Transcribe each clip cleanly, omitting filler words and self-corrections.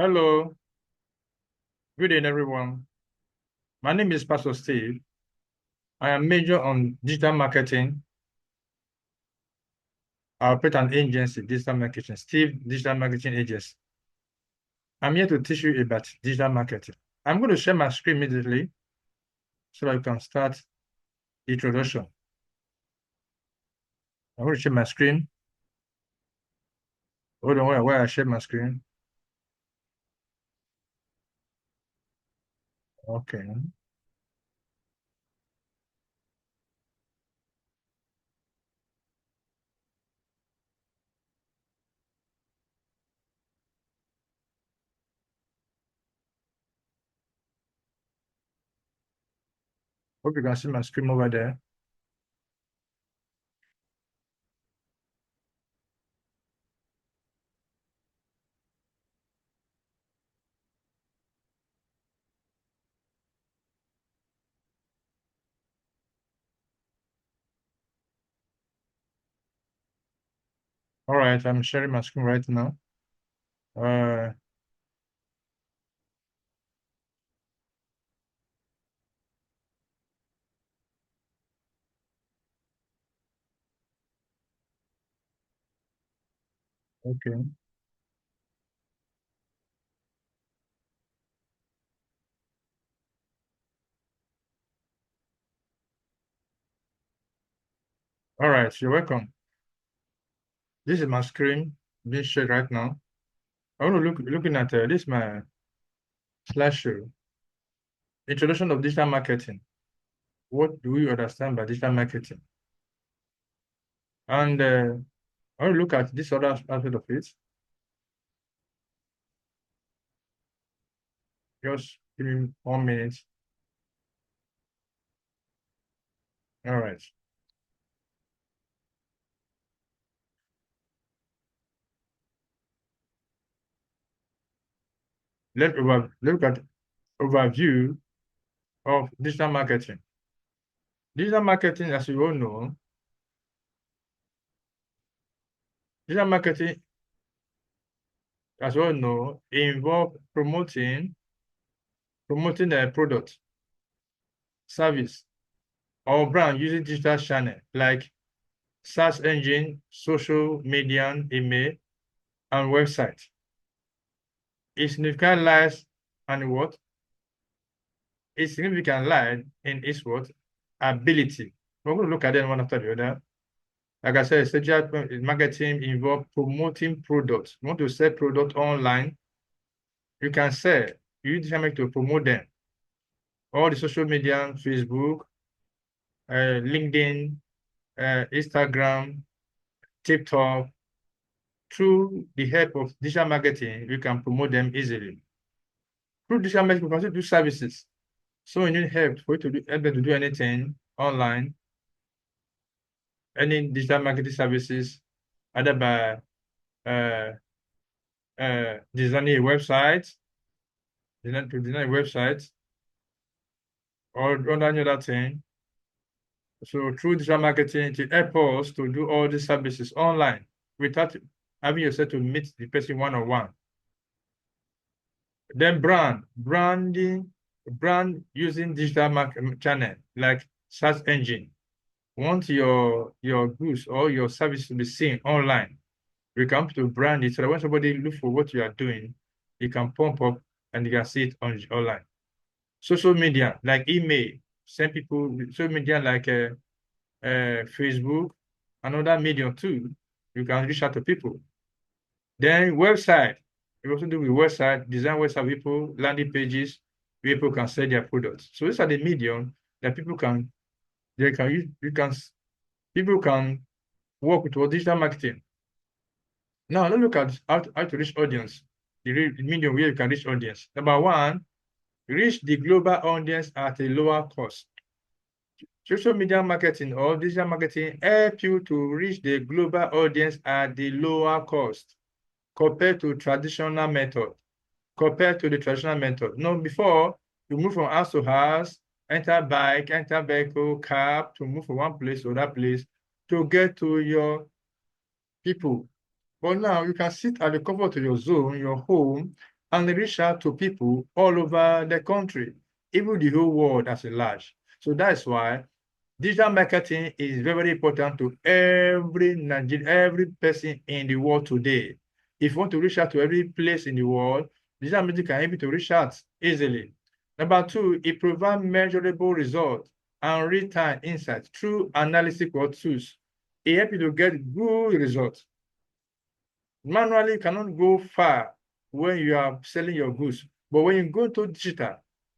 Hello, good evening, everyone. My name is Pastor Steve. I am major on digital marketing. I operate an agency, digital marketing, Steve Digital Marketing Agency. I'm here to teach you about digital marketing. I'm going to share my screen immediately so that you can start the introduction. I'm going to share my screen. Hold on while I share my screen. Okay. Hope you can see my screen over there. All right, I'm sharing my screen right now. Uh, okay. All right, you're welcome. This is my screen being shared right now. I want to looking at this my slideshow. Introduction of digital marketing. What do we understand by digital marketing? And I want to look at this other aspect of it. Just give me 1 minute. All right. Let's look at overview of digital marketing. Digital marketing, as you all know, digital marketing, as you all know, involve promoting a product, service, or brand using digital channel like search engine, social media, email, and website. Its significant lies and what? Its significant lies in its what? Ability. We're going to look at them one after the other. Like I said, digital marketing involves promoting products. You want to sell product online, you can sell. You use digital marketing to promote them. All the social media, Facebook, LinkedIn, Instagram, TikTok, through the help of digital marketing, you can promote them easily. Through digital marketing, you can also do services. So you need help for you to help them to do anything online, any digital marketing services, either by uh, designing a website, design a website, or any other thing. So through digital marketing, it helps us to do all these services online without having yourself to meet the person one-on-one. Then brand using digital marketing channel like search engine. Want your goods or your service to be seen online, you come to brand it so that when somebody look for what you are doing, you can pump up and you can see it online. Social media like email, send people social media like Facebook, another medium too. You can reach out to people. Then website, you also do with website, design website people, landing pages, people can sell their products. So these are the medium that they can use, people can work with digital marketing. Now let's look at how to reach audience, the medium where you can reach audience. Number one, reach the global audience at a lower cost. Social media marketing or digital marketing help you to reach the global audience at the lower cost compared to traditional method. Compared to the traditional method. No, before you move from house to house, enter bike, enter vehicle, cab to move from one place to that place to get to your people. But now you can sit at the comfort of your zone, your home, and reach out to people all over the country, even the whole world as a large. So that's why digital marketing is very important to every Nigerian, every person in the world today. If you want to reach out to every place in the world, digital marketing can help you to reach out easily. Number two, it provides measurable results and real-time insights through analytical tools. It helps you to get good results. Manually, you cannot go far when you are selling your goods. But when you go to digital,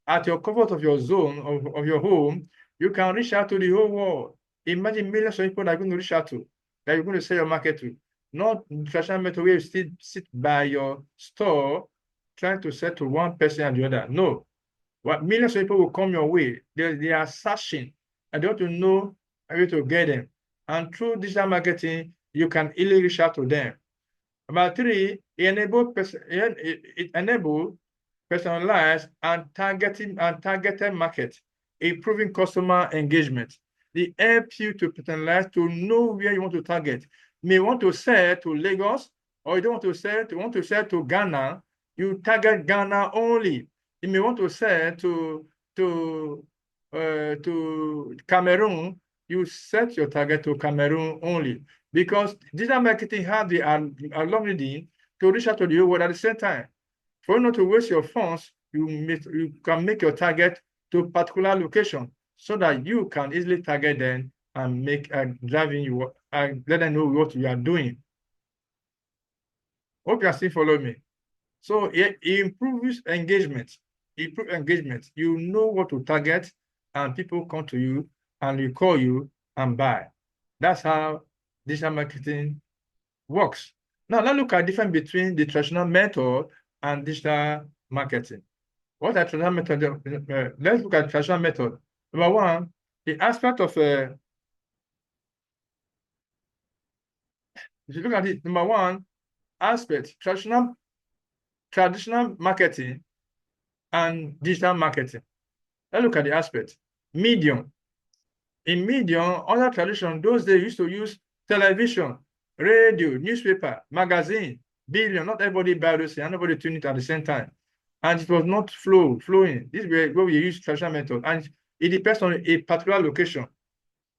at your comfort of your zone, of your home, you can reach out to the whole world. Imagine millions of people that are going to reach out to, that you're going to sell your market to. Not traditional method where you still sit by your store trying to sell to one person and the other. No. What millions of people will come your way. They are searching and they want to know how to get them. And through digital marketing, you can easily reach out to them. Number three, it enable personalized and targeted market, improving customer engagement. They help you to personalize to know where you want to target. You may want to sell to Lagos, or you don't want to sell to Ghana. You target Ghana only. You may want to sell to Cameroon. You set your target to Cameroon only, because digital marketing has the ability to reach out to the whole world at the same time. For you not to waste your funds, you can make your target to a particular location so that you can easily target them and make driving you and let them know what you are doing. Hope you are still following me. So it improves engagement. Improve engagement. You know what to target, and people come to you and you call you and buy. That's how digital marketing works. Now let's look at the difference between the traditional method and digital marketing. What are traditional methods? Let's look at traditional method. Number one, the aspect of if you look at it, number one aspect, traditional marketing and digital marketing. Let's look at the aspect. Medium. In medium, other tradition, those days used to use television, radio, newspaper, magazine, billion. Not everybody buy those things, and nobody tune it at the same time. And it was not flowing. This is where we use traditional method. And it depends on a particular location.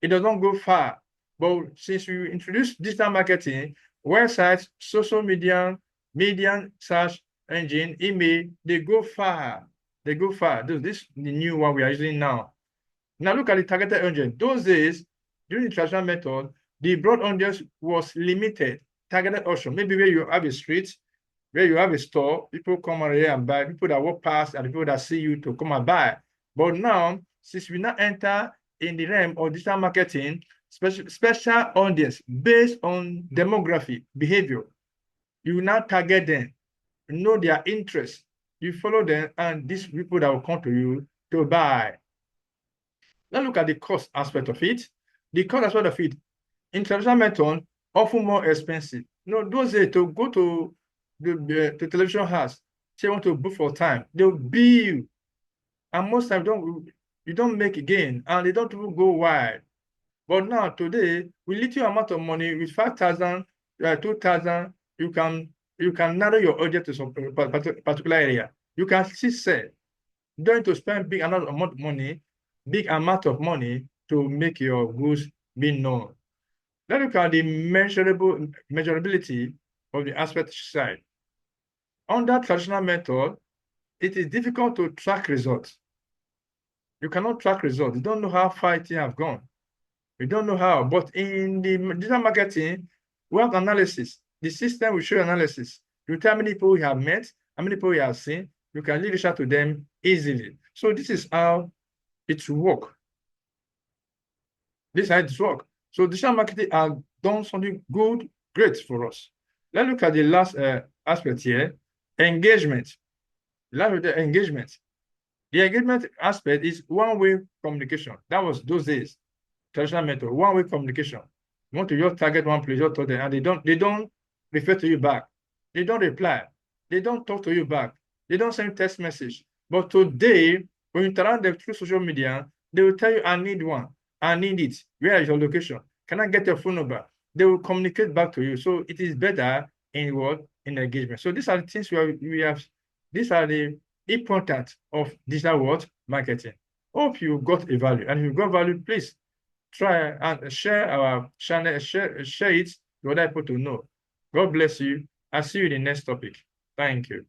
It does not go far. But since we introduced digital marketing, websites, social media search engine, email, they go far. They go far. This is the new one we are using now. Now look at the targeted audience. Those days, during the traditional method, the broad audience was limited. Targeted audience, maybe where you have a street, where you have a store, people come around here and buy, people that walk past and people that see you to come and buy. But now, since we now enter in the realm of digital marketing, special audience based on demography, behavior, you now target them, you know their interests, you follow them, and these people that will come to you to buy. Let's look at the cost aspect of it. The cost aspect of it, in traditional method, often more expensive. You know, those days to go to the television house, say you want to book for time, they'll bill you. And most times you don't make a gain, and they don't even go wide. But now today, with little amount of money, with 5,000, 2,000, you can narrow your audience to some particular area. You can still sell. You don't need to spend big amount of money to make your goods be known. Let's look at the measurability of the aspect side. Under traditional method, it is difficult to track results. You cannot track results. You don't know how far it have gone. You don't know how. But in the digital marketing, we have analysis. The system will show analysis. You tell how many people you have met, how many people you have seen. You can reach out to them easily. So this is how it works. This is how it works. So digital marketing has done something good, great for us. Let's look at the last aspect here, engagement. The engagement aspect is one-way communication. That was those days, traditional method, one-way communication. You want to just target one place, just talk them, and they don't refer to you back. They don't reply. They don't talk to you back. They don't send text message. But today, when you interact them through social media, they will tell you, I need one. I need it. Where is your location? Can I get your phone number? They will communicate back to you. So it is better in what? In engagement. So these are the things we have these are the importance of digital what? Marketing. Hope you got a value. And if you got value, please try and share our channel, share it to other people to know. God bless you. I'll see you in the next topic. Thank you.